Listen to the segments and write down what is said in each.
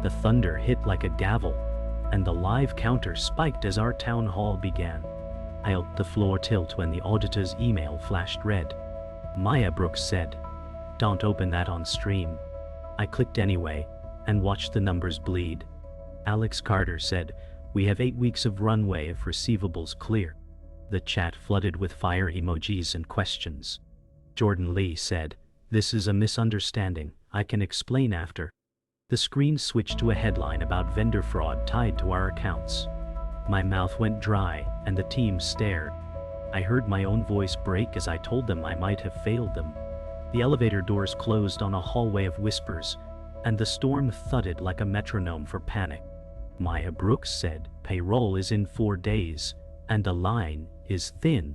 The thunder hit like a gavel, and the live counter spiked as our town hall began. I felt the floor tilt when the auditor's email flashed red. Maya Brooks said, "Don't open that on stream." I clicked anyway, and watched the numbers bleed. Alex Carter said, "We have 8 weeks of runway if receivables clear." The chat flooded with fire emojis and questions. Jordan Lee said, "This is a misunderstanding, I can explain after." The screen switched to a headline about vendor fraud tied to our accounts. My mouth went dry, and the team stared. I heard my own voice break as I told them I might have failed them. The elevator doors closed on a hallway of whispers, and the storm thudded like a metronome for panic. Maya Brooks said, "Payroll is in 4 days, and the line is thin."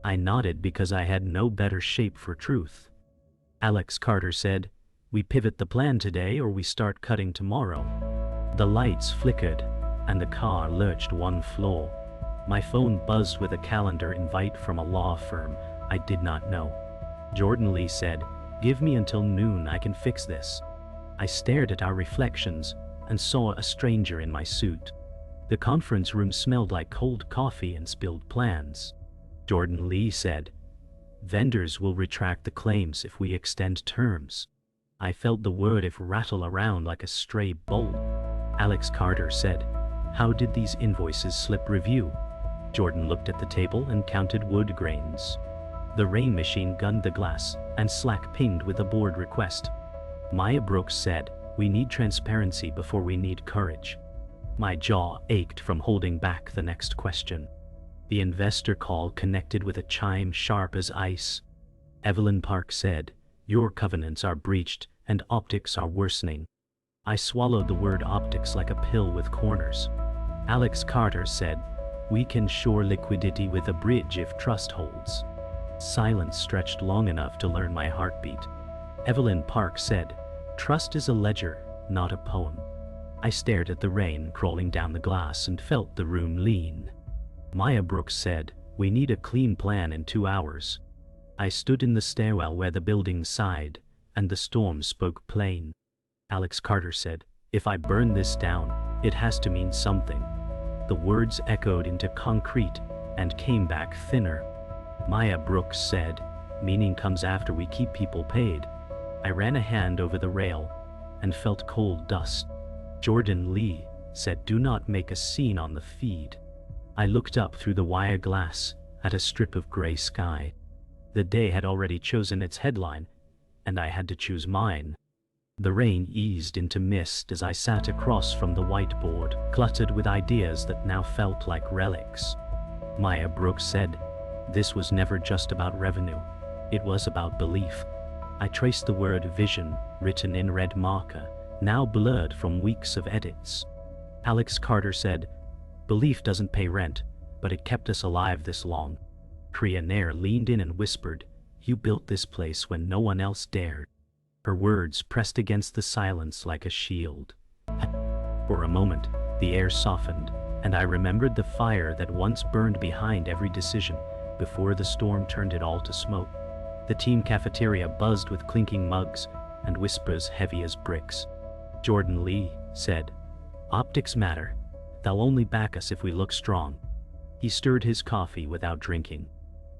I nodded because I had no better shape for truth. Alex Carter said, "We pivot the plan today or we start cutting tomorrow." The lights flickered, and the car lurched 1 floor. My phone buzzed with a calendar invite from a law firm I did not know. Jordan Lee said, "Give me until noon, I can fix this." I stared at our reflections and saw a stranger in my suit. The conference room smelled like cold coffee and spilled plans. Jordan Lee said, "Vendors will retract the claims if we extend terms." I felt the word "if" rattle around like a stray bolt. Alex Carter said, "How did these invoices slip review?" Jordan looked at the table and counted wood grains. The rain machine gunned the glass, and Slack pinged with a board request. Maya Brooks said, "We need transparency before we need courage." My jaw ached from holding back the next question. The investor call connected with a chime sharp as ice. Evelyn Park said, "Your covenants are breached and optics are worsening." I swallowed the word optics like a pill with corners. Alex Carter said, "We can shore liquidity with a bridge if trust holds." Silence stretched long enough to learn my heartbeat. Evelyn Park said, "Trust is a ledger, not a poem." I stared at the rain crawling down the glass and felt the room lean. Maya Brooks said, "We need a clean plan in 2 hours." I stood in the stairwell where the building sighed, and the storm spoke plain. Alex Carter said, "If I burn this down, it has to mean something." The words echoed into concrete and came back thinner. Maya Brooks said, "Meaning comes after we keep people paid." I ran a hand over the rail and felt cold dust. Jordan Lee said, "Do not make a scene on the feed." I looked up through the wire glass at a strip of gray sky. The day had already chosen its headline, and I had to choose mine. The rain eased into mist as I sat across from the whiteboard, cluttered with ideas that now felt like relics. Maya Brooks said, "This was never just about revenue. It was about belief." I traced the word vision, written in red marker, now blurred from weeks of edits. Alex Carter said, "Belief doesn't pay rent, but it kept us alive this long." Priya Nair leaned in and whispered, "You built this place when no one else dared." Her words pressed against the silence like a shield. For a moment, the air softened, and I remembered the fire that once burned behind every decision before the storm turned it all to smoke. The team cafeteria buzzed with clinking mugs and whispers heavy as bricks. Jordan Lee said, "Optics matter. They'll only back us if we look strong." He stirred his coffee without drinking.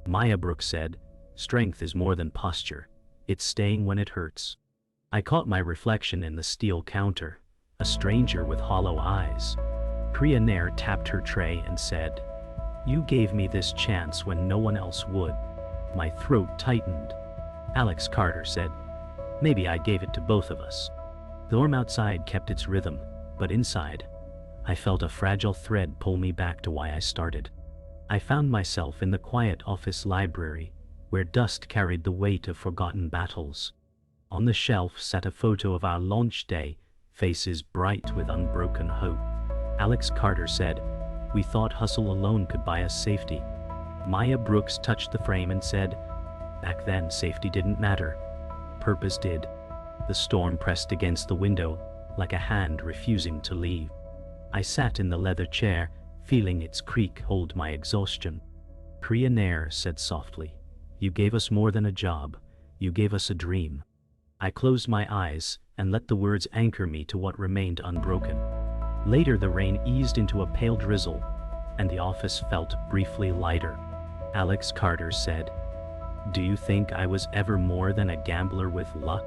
Maya Brooks said, "Strength is more than posture. It's staying when it hurts." I caught my reflection in the steel counter, a stranger with hollow eyes. Priya Nair tapped her tray and said, "You gave me this chance when no one else would." My throat tightened. Alex Carter said, "Maybe I gave it to both of us." The storm outside kept its rhythm, but inside, I felt a fragile thread pull me back to why I started. I found myself in the quiet office library, where dust carried the weight of forgotten battles. On the shelf sat a photo of our launch day, faces bright with unbroken hope. Alex Carter said, "We thought hustle alone could buy us safety." Maya Brooks touched the frame and said, "Back then safety didn't matter. Purpose did." The storm pressed against the window like a hand refusing to leave. I sat in the leather chair, feeling its creak hold my exhaustion. Priya Nair said softly, "You gave us more than a job. You gave us a dream." I closed my eyes and let the words anchor me to what remained unbroken. Later the rain eased into a pale drizzle, and the office felt briefly lighter. Alex Carter said, "Do you think I was ever more than a gambler with luck?"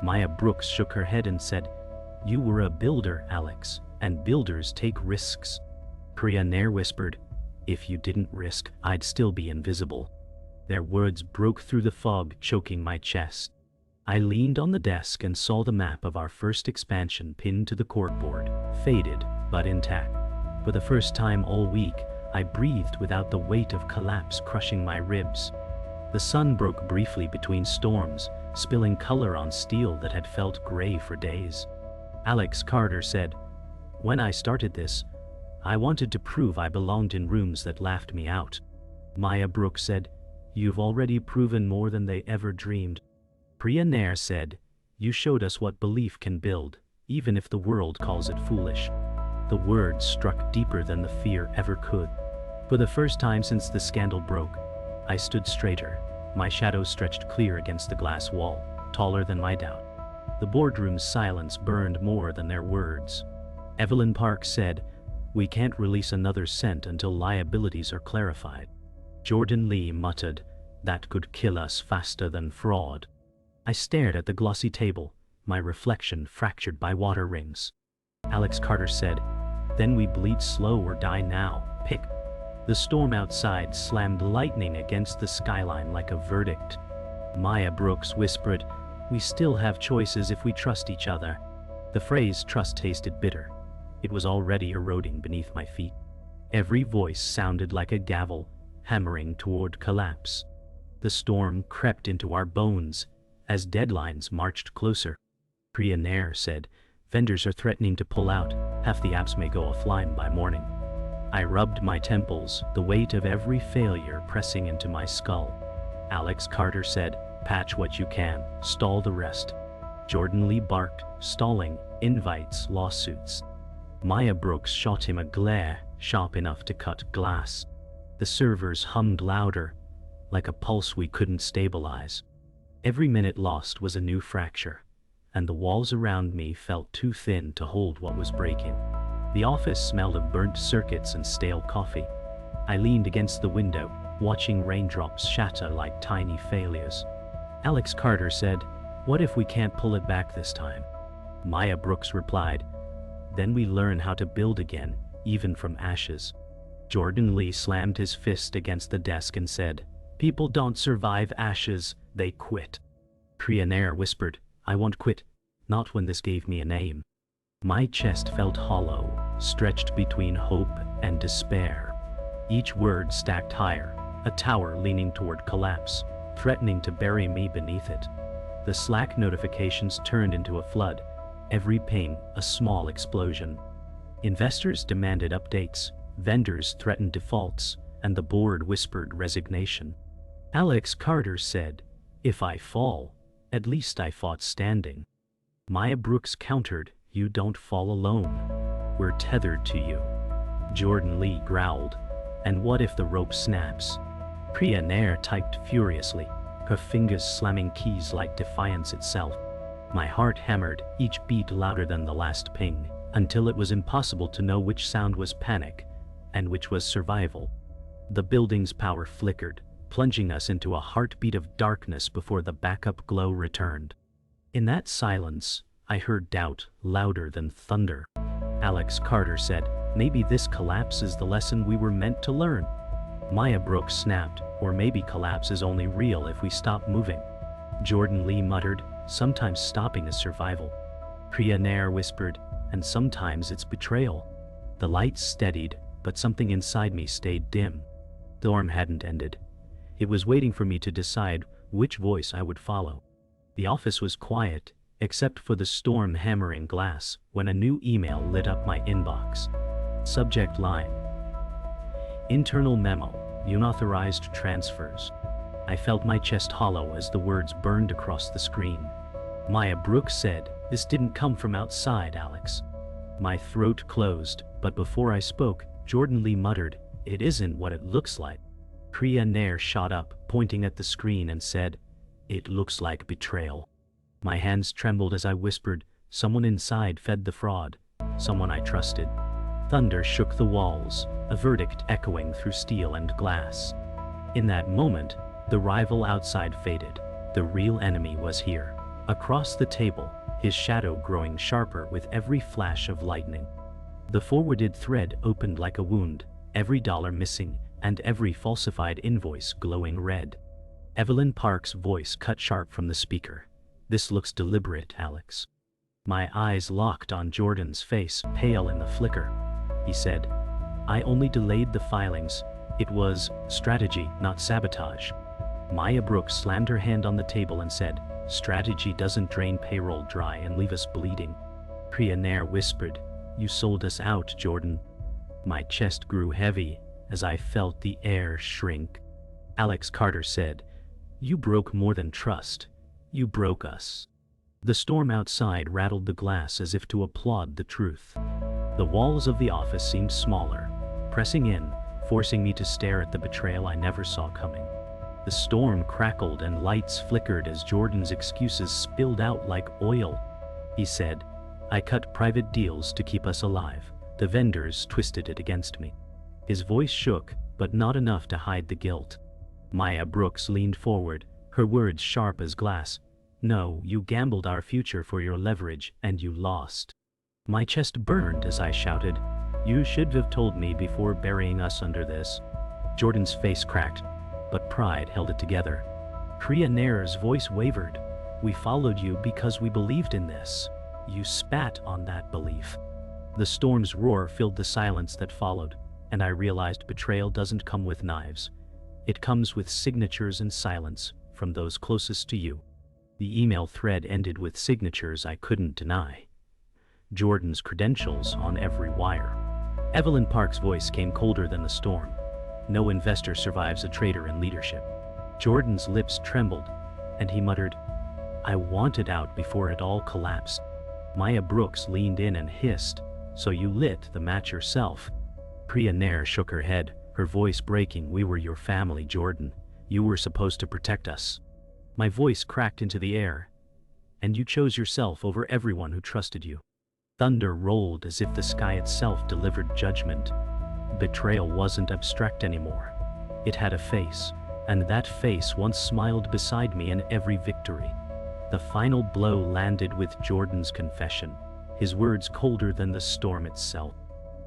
Maya Brooks shook her head and said, "You were a builder, Alex, and builders take risks." Priya Nair whispered, "If you didn't risk, I'd still be invisible." Their words broke through the fog, choking my chest. I leaned on the desk and saw the map of our first expansion pinned to the corkboard, faded but intact. For the first time all week, I breathed without the weight of collapse crushing my ribs. The sun broke briefly between storms, spilling color on steel that had felt gray for days. Alex Carter said, "When I started this, I wanted to prove I belonged in rooms that laughed me out." Maya Brooks said, "You've already proven more than they ever dreamed." Priya Nair said, "You showed us what belief can build, even if the world calls it foolish." The words struck deeper than the fear ever could. For the first time since the scandal broke, I stood straighter, my shadow stretched clear against the glass wall, taller than my doubt. The boardroom's silence burned more than their words. Evelyn Park said, "We can't release another cent until liabilities are clarified." Jordan Lee muttered, "That could kill us faster than fraud." I stared at the glossy table, my reflection fractured by water rings. Alex Carter said, "Then we bleed slow or die now, pick." The storm outside slammed lightning against the skyline like a verdict. Maya Brooks whispered, "We still have choices if we trust each other." The phrase trust tasted bitter. It was already eroding beneath my feet. Every voice sounded like a gavel, hammering toward collapse. The storm crept into our bones as deadlines marched closer. Priya Nair said, "Vendors are threatening to pull out, half the apps may go offline by morning." I rubbed my temples, the weight of every failure pressing into my skull. Alex Carter said, "Patch what you can, stall the rest." Jordan Lee barked, "Stalling invites lawsuits." Maya Brooks shot him a glare sharp enough to cut glass. The servers hummed louder, like a pulse we couldn't stabilize. Every minute lost was a new fracture, and the walls around me felt too thin to hold what was breaking. The office smelled of burnt circuits and stale coffee. I leaned against the window, watching raindrops shatter like tiny failures. Alex Carter said, "What if we can't pull it back this time?" Maya Brooks replied, "Then we learn how to build again, even from ashes." Jordan Lee slammed his fist against the desk and said, "People don't survive ashes, they quit." Priya Nair whispered, "I won't quit, not when this gave me a name." My chest felt hollow, stretched between hope and despair. Each word stacked higher, a tower leaning toward collapse, threatening to bury me beneath it. The Slack notifications turned into a flood, every ping a small explosion. Investors demanded updates, vendors threatened defaults, and the board whispered resignation. Alex Carter said, "If I fall, at least I fought standing." Maya Brooks countered, "You don't fall alone. We're tethered to you." Jordan Lee growled, "And what if the rope snaps?" Priya Nair typed furiously, her fingers slamming keys like defiance itself. My heart hammered, each beat louder than the last ping, until it was impossible to know which sound was panic and which was survival. The building's power flickered, plunging us into a heartbeat of darkness before the backup glow returned. In that silence, I heard doubt louder than thunder. Alex Carter said, "Maybe this collapse is the lesson we were meant to learn." Maya Brooks snapped, "Or maybe collapse is only real if we stop moving." Jordan Lee muttered, "Sometimes stopping is survival." Priya Nair whispered, "And sometimes it's betrayal." The lights steadied, but something inside me stayed dim. The storm hadn't ended. It was waiting for me to decide which voice I would follow. The office was quiet, except for the storm hammering glass, when a new email lit up my inbox. Subject line: Internal memo, unauthorized transfers. I felt my chest hollow as the words burned across the screen. Maya Brooks said, "This didn't come from outside, Alex." My throat closed, but before I spoke, Jordan Lee muttered, "It isn't what it looks like." Priya Nair shot up, pointing at the screen and said, "It looks like betrayal." My hands trembled as I whispered, someone inside fed the fraud, someone I trusted. Thunder shook the walls, a verdict echoing through steel and glass. In that moment, the rival outside faded. The real enemy was here, across the table, his shadow growing sharper with every flash of lightning. The forwarded thread opened like a wound, every dollar missing, and every falsified invoice glowing red. Evelyn Park's voice cut sharp from the speaker. "This looks deliberate, Alex." My eyes locked on Jordan's face, pale in the flicker. He said, "I only delayed the filings. It was strategy, not sabotage." Maya Brooks slammed her hand on the table and said, "Strategy doesn't drain payroll dry and leave us bleeding." Priya Nair whispered, "You sold us out, Jordan." My chest grew heavy as I felt the air shrink. Alex Carter said, "You broke more than trust. You broke us." The storm outside rattled the glass as if to applaud the truth. The walls of the office seemed smaller, pressing in, forcing me to stare at the betrayal I never saw coming. The storm crackled and lights flickered as Jordan's excuses spilled out like oil. He said, "I cut private deals to keep us alive. The vendors twisted it against me." His voice shook, but not enough to hide the guilt. Maya Brooks leaned forward, her words sharp as glass. "No, you gambled our future for your leverage, and you lost." My chest burned as I shouted, "You should have told me before burying us under this." Jordan's face cracked, but pride held it together. Priya Nair's voice wavered. "We followed you because we believed in this. You spat on that belief." The storm's roar filled the silence that followed, and I realized betrayal doesn't come with knives. It comes with signatures and silence from those closest to you. The email thread ended with signatures I couldn't deny. Jordan's credentials on every wire. Evelyn Park's voice came colder than the storm. "No investor survives a traitor in leadership." Jordan's lips trembled, and he muttered, "I wanted out before it all collapsed." Maya Brooks leaned in and hissed, "So you lit the match yourself?" Priya Nair shook her head, her voice breaking. "We were your family, Jordan. You were supposed to protect us." My voice cracked into the air. "And you chose yourself over everyone who trusted you." Thunder rolled as if the sky itself delivered judgment. Betrayal wasn't abstract anymore. It had a face, and that face once smiled beside me in every victory. The final blow landed with Jordan's confession, his words colder than the storm itself.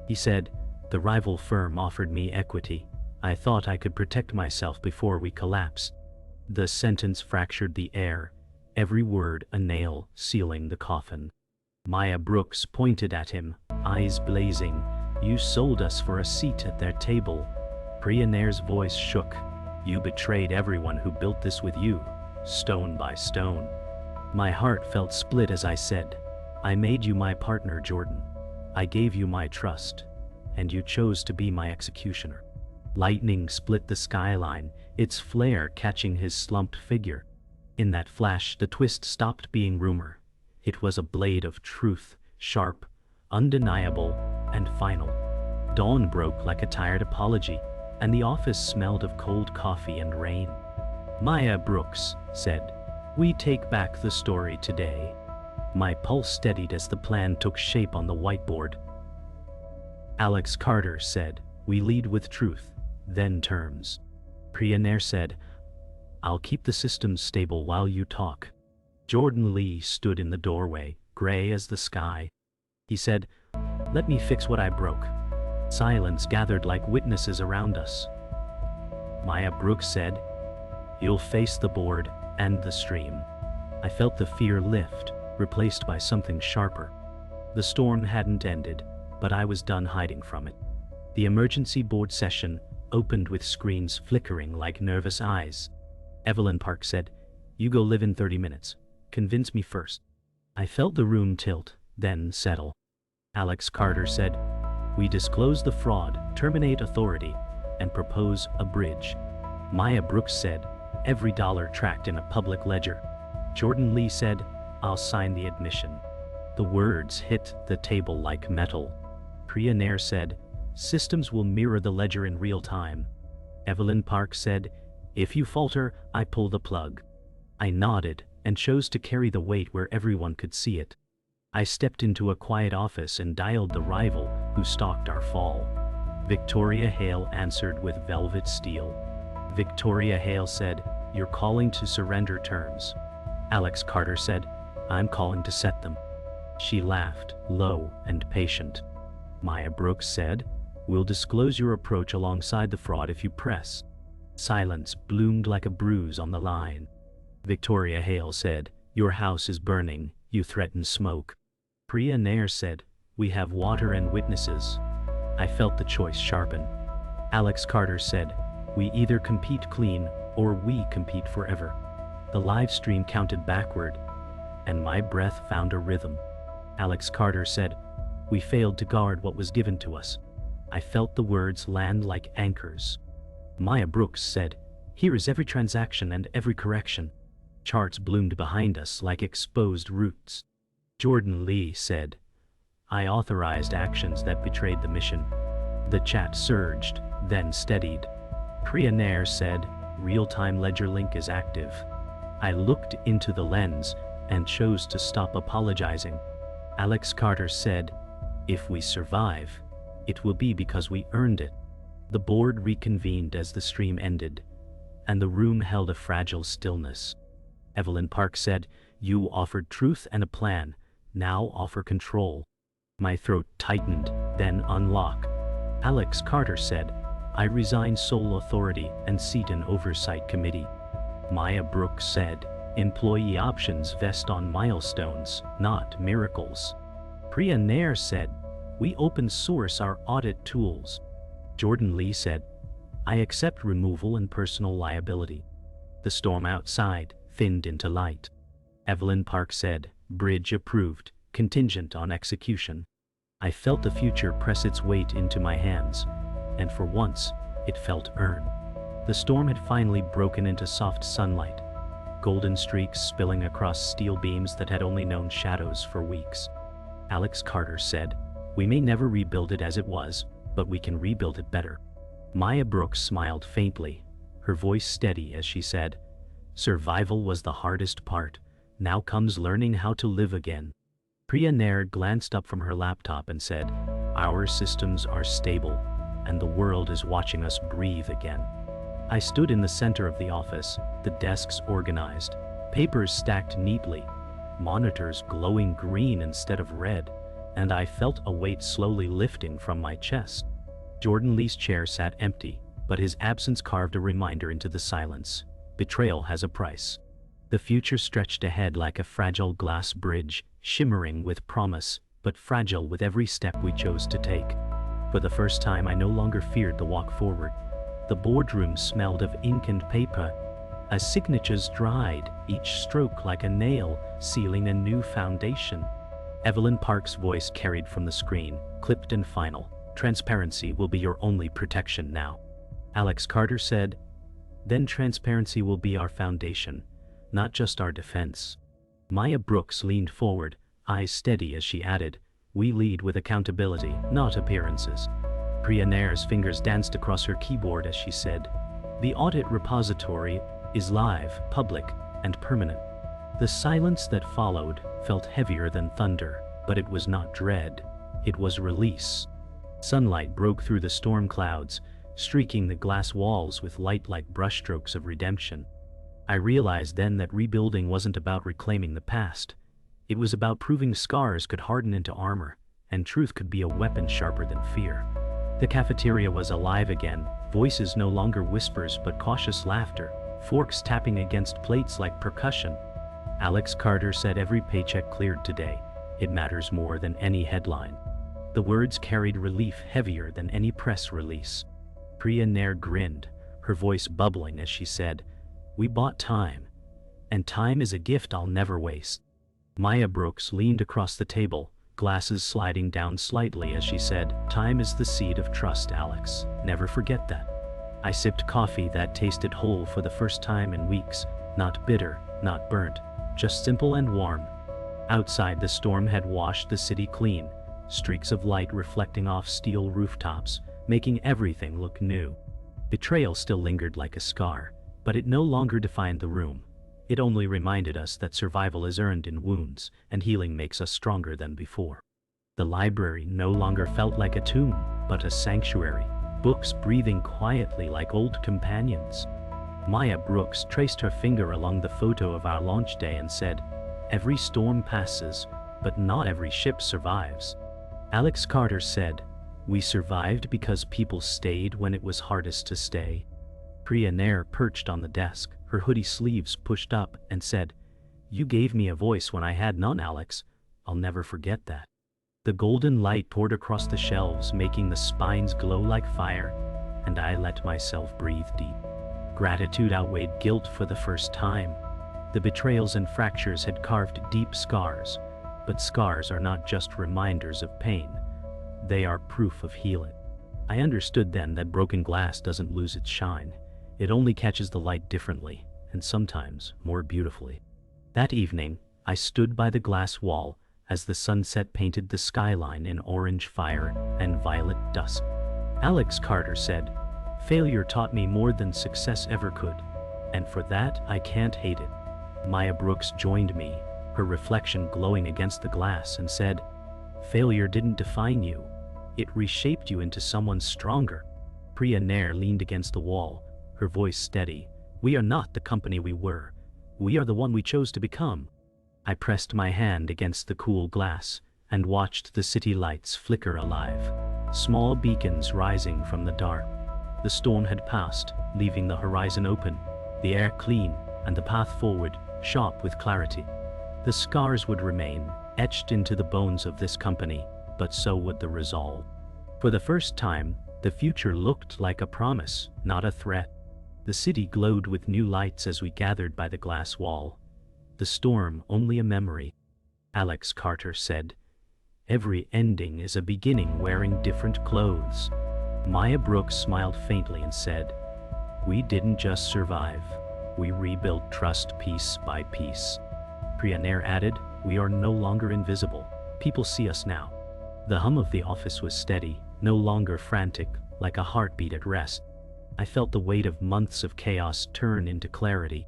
He said, "The rival firm offered me equity. I thought I could protect myself before we collapsed." The sentence fractured the air, every word a nail sealing the coffin. Maya Brooks pointed at him, eyes blazing. "You sold us for a seat at their table." Priya Nair's voice shook. "You betrayed everyone who built this with you, stone by stone." My heart felt split as I said, "I made you my partner, Jordan. I gave you my trust, and you chose to be my executioner." Lightning split the skyline, its flare catching his slumped figure. In that flash, the twist stopped being rumor. It was a blade of truth, sharp, undeniable, and final. Dawn broke like a tired apology, and the office smelled of cold coffee and rain. Maya Brooks said, "We take back the story today." My pulse steadied as the plan took shape on the whiteboard. Alex Carter said, "We lead with truth, then terms." Priya Nair said, "I'll keep the systems stable while you talk." Jordan Lee stood in the doorway, gray as the sky. He said, "Let me fix what I broke." Silence gathered like witnesses around us. Maya Brooks said, "You'll face the board and the stream." I felt the fear lift, replaced by something sharper. The storm hadn't ended, but I was done hiding from it. The emergency board session opened with screens flickering like nervous eyes. Evelyn Park said, "You go live in 30 minutes. Convince me first." I felt the room tilt, then settle. Alex Carter said, "We disclose the fraud, terminate authority, and propose a bridge." Maya Brooks said, "Every dollar tracked in a public ledger." Jordan Lee said, "I'll sign the admission." The words hit the table like metal. Priya Nair said, "Systems will mirror the ledger in real time." Evelyn Park said, "If you falter, I pull the plug." I nodded, and chose to carry the weight where everyone could see it. I stepped into a quiet office and dialed the rival who stalked our fall. Victoria Hale answered with velvet steel. Victoria Hale said, "You're calling to surrender terms." Alex Carter said, "I'm calling to set them." She laughed, low and patient. Maya Brooks said, "We'll disclose your approach alongside the fraud if you press." Silence bloomed like a bruise on the line. Victoria Hale said, "Your house is burning, you threaten smoke." Priya Nair said, "We have water and witnesses." I felt the choice sharpen. Alex Carter said, "We either compete clean, or we compete forever." The live stream counted backward, and my breath found a rhythm. Alex Carter said, "We failed to guard what was given to us." I felt the words land like anchors. Maya Brooks said, "Here is every transaction and every correction." Charts bloomed behind us like exposed roots. Jordan Lee said, "I authorized actions that betrayed the mission." The chat surged, then steadied. Priya Nair said, "Real-time ledger link is active." I looked into the lens and chose to stop apologizing. Alex Carter said, "If we survive, it will be because we earned it." The board reconvened as the stream ended, and the room held a fragile stillness. Evelyn Park said, "You offered truth and a plan, now offer control." My throat tightened, then unlocked. Alex Carter said, "I resign sole authority and seat in oversight committee." Maya Brooks said, "Employee options vest on milestones, not miracles." Priya Nair said, "We open source our audit tools." Jordan Lee said, "I accept removal and personal liability." The storm outside thinned into light. Evelyn Park said, "Bridge approved, contingent on execution." I felt the future press its weight into my hands, and for once, it felt earned. The storm had finally broken into soft sunlight, golden streaks spilling across steel beams that had only known shadows for weeks. Alex Carter said, "We may never rebuild it as it was, but we can rebuild it better." Maya Brooks smiled faintly, her voice steady as she said, "Survival was the hardest part. Now comes learning how to live again." Priya Nair glanced up from her laptop and said, "Our systems are stable, and the world is watching us breathe again." I stood in the center of the office, the desks organized, papers stacked neatly, monitors glowing green instead of red, and I felt a weight slowly lifting from my chest. Jordan Lee's chair sat empty, but his absence carved a reminder into the silence. Betrayal has a price. The future stretched ahead like a fragile glass bridge, shimmering with promise, but fragile with every step we chose to take. For the first time, I no longer feared the walk forward. The boardroom smelled of ink and paper. As signatures dried, each stroke like a nail, sealing a new foundation. Evelyn Park's voice carried from the screen, clipped and final. "Transparency will be your only protection now." Alex Carter said, "Then transparency will be our foundation, not just our defense." Maya Brooks leaned forward, eyes steady as she added, "We lead with accountability, not appearances." Priya Nair's fingers danced across her keyboard as she said, "The audit repository is live, public, and permanent." The silence that followed felt heavier than thunder, but it was not dread, it was release. Sunlight broke through the storm clouds, streaking the glass walls with light like brushstrokes of redemption. I realized then that rebuilding wasn't about reclaiming the past. It was about proving scars could harden into armor, and truth could be a weapon sharper than fear. The cafeteria was alive again, voices no longer whispers but cautious laughter, forks tapping against plates like percussion. Alex Carter said, "Every paycheck cleared today. It matters more than any headline." The words carried relief heavier than any press release. Priya Nair grinned, her voice bubbling as she said, "We bought time, and time is a gift I'll never waste." Maya Brooks leaned across the table, glasses sliding down slightly as she said, "Time is the seed of trust, Alex. Never forget that." I sipped coffee that tasted whole for the first time in weeks, not bitter, not burnt, just simple and warm. Outside, the storm had washed the city clean, streaks of light reflecting off steel rooftops, making everything look new. Betrayal still lingered like a scar, but it no longer defined the room. It only reminded us that survival is earned in wounds, and healing makes us stronger than before. The library no longer felt like a tomb, but a sanctuary, books breathing quietly like old companions. Maya Brooks traced her finger along the photo of our launch day and said, "Every storm passes, but not every ship survives." Alex Carter said, "We survived because people stayed when it was hardest to stay." Priya Nair perched on the desk, her hoodie sleeves pushed up, and said, "You gave me a voice when I had none, Alex. I'll never forget that." The golden light poured across the shelves, making the spines glow like fire, and I let myself breathe deep. Gratitude outweighed guilt for the first time. The betrayals and fractures had carved deep scars, but scars are not just reminders of pain. They are proof of healing. I understood then that broken glass doesn't lose its shine. It only catches the light differently, and sometimes more beautifully. That evening, I stood by the glass wall as the sunset painted the skyline in orange fire and violet dusk. Alex Carter said, "Failure taught me more than success ever could, and for that I can't hate it." Maya Brooks joined me, her reflection glowing against the glass, and said, "Failure didn't define you. It reshaped you into someone stronger." Priya Nair leaned against the wall, her voice steady. "We are not the company we were. We are the one we chose to become." I pressed my hand against the cool glass and watched the city lights flicker alive, small beacons rising from the dark. The storm had passed, leaving the horizon open, the air clean, and the path forward sharp with clarity. The scars would remain, etched into the bones of this company, but so would the resolve. For the first time, the future looked like a promise, not a threat. The city glowed with new lights as we gathered by the glass wall. The storm only a memory. Alex Carter said, "Every ending is a beginning wearing different clothes." Maya Brooks smiled faintly and said, "We didn't just survive. We rebuilt trust piece by piece." Priya Nair added, "We are no longer invisible. People see us now." The hum of the office was steady, no longer frantic, like a heartbeat at rest. I felt the weight of months of chaos turn into clarity.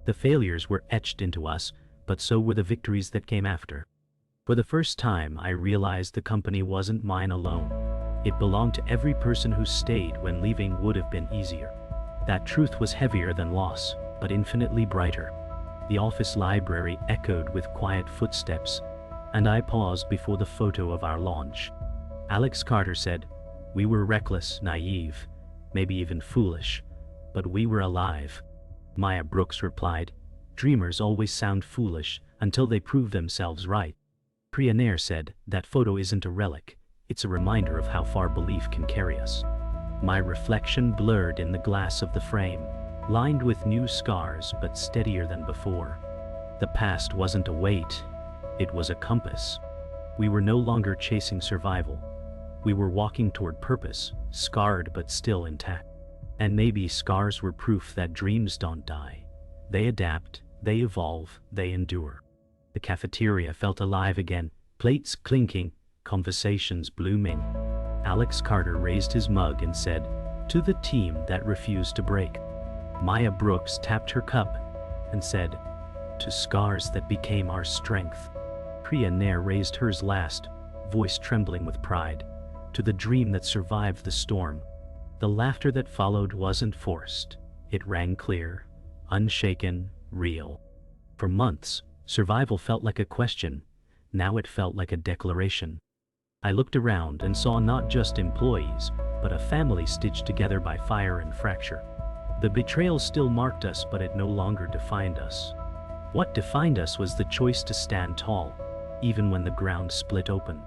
The failures were etched into us, but so were the victories that came after. For the first time, I realized the company wasn't mine alone. It belonged to every person who stayed when leaving would have been easier. That truth was heavier than loss, but infinitely brighter. The office library echoed with quiet footsteps, and I paused before the photo of our launch. Alex Carter said, "We were reckless, naive, maybe even foolish, but we were alive." Maya Brooks replied, "Dreamers always sound foolish until they prove themselves right." Priya Nair said, "That photo isn't a relic, it's a reminder of how far belief can carry us." My reflection blurred in the glass of the frame, lined with new scars but steadier than before. The past wasn't a weight, it was a compass. We were no longer chasing survival. We were walking toward purpose, scarred but still intact. And maybe scars were proof that dreams don't die. They adapt, they evolve, they endure. The cafeteria felt alive again, plates clinking, conversations blooming. Alex Carter raised his mug and said, "To the team that refused to break." Maya Brooks tapped her cup and said, "To scars that became our strength." Priya Nair raised hers last, voice trembling with pride, "To the dream that survived the storm." The laughter that followed wasn't forced. It rang clear, unshaken, real. For months, survival felt like a question. Now it felt like a declaration. I looked around and saw not just employees, but a family stitched together by fire and fracture. The betrayal still marked us, but it no longer defined us. What defined us was the choice to stand tall, even when the ground split open.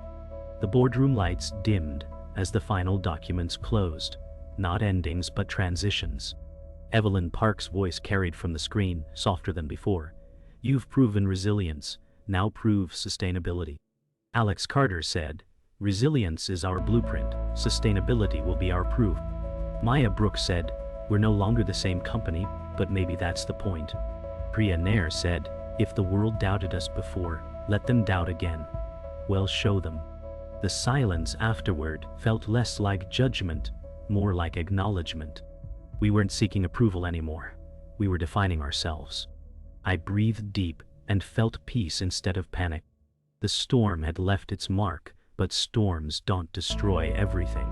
The boardroom lights dimmed as the final documents closed. Not endings, but transitions. Evelyn Park's voice carried from the screen, softer than before. "You've proven resilience, now prove sustainability." Alex Carter said, "Resilience is our blueprint, sustainability will be our proof." Maya Brooks said, "We're no longer the same company, but maybe that's the point." Priya Nair said, "If the world doubted us before, let them doubt again. Well, show them." The silence afterward felt less like judgment, more like acknowledgement. We weren't seeking approval anymore. We were defining ourselves. I breathed deep and felt peace instead of panic. The storm had left its mark, but storms don't destroy everything.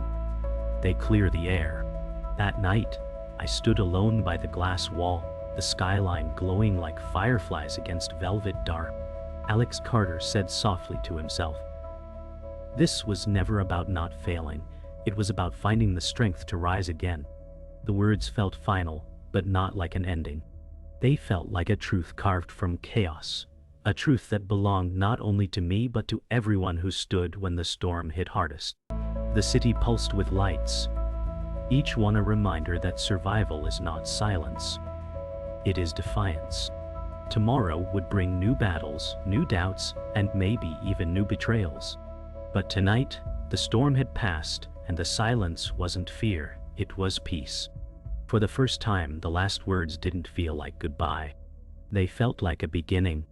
They clear the air. That night, I stood alone by the glass wall, the skyline glowing like fireflies against velvet dark. Alex Carter said softly to himself. This was never about not failing. It was about finding the strength to rise again. The words felt final, but not like an ending. They felt like a truth carved from chaos. A truth that belonged not only to me but to everyone who stood when the storm hit hardest. The city pulsed with lights, each one a reminder that survival is not silence. It is defiance. Tomorrow would bring new battles, new doubts, and maybe even new betrayals. But tonight, the storm had passed, and the silence wasn't fear, it was peace. For the first time, the last words didn't feel like goodbye. They felt like a beginning,